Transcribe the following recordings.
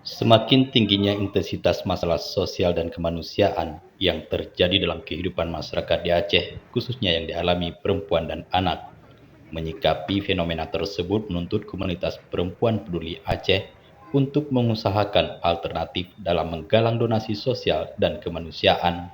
Semakin tingginya intensitas masalah sosial dan kemanusiaan yang terjadi dalam kehidupan masyarakat di Aceh, khususnya yang dialami perempuan dan anak. Menyikapi fenomena tersebut menuntut komunitas perempuan peduli Aceh untuk mengusahakan alternatif dalam menggalang donasi sosial dan kemanusiaan.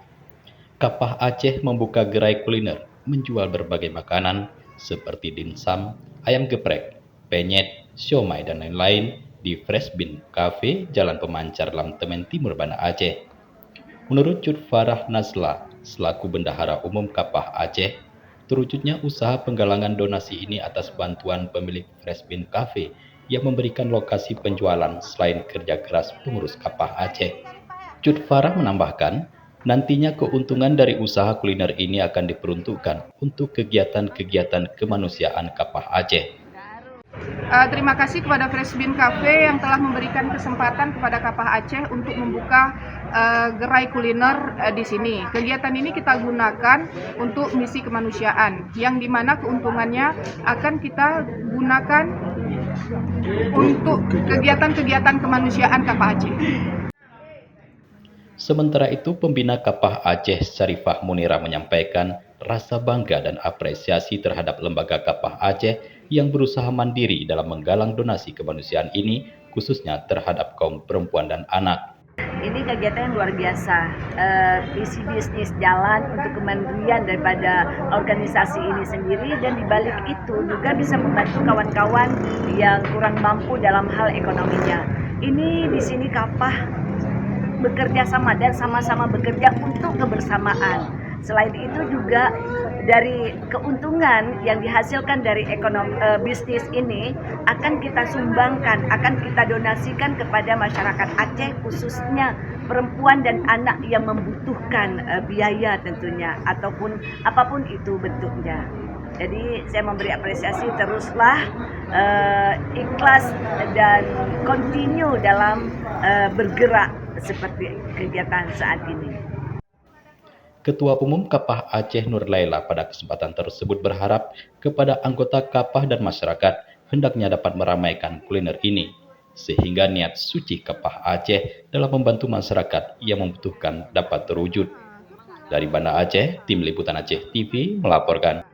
Kapah Aceh membuka gerai kuliner, menjual berbagai makanan seperti dimsum, ayam geprek, penyet, siomay, dan lain-lain di Fresh Bean Cafe, Jalan Pemancar, Lamtemen Timur, Banda Aceh. Menurut Cut Farah Nazla, selaku Bendahara Umum Kapah Aceh, terwujudnya usaha penggalangan donasi ini atas bantuan pemilik Fresh Bean Cafe yang memberikan lokasi penjualan selain kerja keras pengurus Kapah Aceh. Cut Farah menambahkan, nantinya keuntungan dari usaha kuliner ini akan diperuntukkan untuk kegiatan-kegiatan kemanusiaan Kapah Aceh. Terima kasih kepada Fresh Bean Cafe yang telah memberikan kesempatan kepada Kapah Aceh untuk membuka gerai kuliner di sini. Kegiatan ini kita gunakan untuk misi kemanusiaan, yang dimana keuntungannya akan kita gunakan untuk kegiatan-kegiatan kemanusiaan Kapah Aceh. Sementara itu, pembina Kapah Aceh Syarifah Munira menyampaikan rasa bangga dan apresiasi terhadap lembaga Kapah Aceh yang berusaha mandiri dalam menggalang donasi kemanusiaan ini, khususnya terhadap kaum perempuan dan anak. Ini kegiatan yang luar biasa, visi bisnis jalan untuk kemandirian daripada organisasi ini sendiri, dan dibalik itu juga bisa membantu kawan-kawan yang kurang mampu dalam hal ekonominya. Ini di sini Kapah bekerja sama dan sama-sama bekerja untuk kebersamaan. Selain itu juga dari keuntungan yang dihasilkan dari bisnis ini akan kita sumbangkan, akan kita donasikan kepada masyarakat Aceh, khususnya perempuan dan anak yang membutuhkan biaya tentunya, ataupun apapun itu bentuknya. Jadi saya memberi apresiasi, teruslah ikhlas dan continue dalam bergerak seperti kegiatan saat ini. Ketua Umum Kapah Aceh Nur Laila pada kesempatan tersebut berharap kepada anggota Kapah dan masyarakat hendaknya dapat meramaikan kuliner ini, sehingga niat suci Kapah Aceh dalam membantu masyarakat yang membutuhkan dapat terwujud. Dari Banda Aceh, Tim Liputan Aceh TV melaporkan.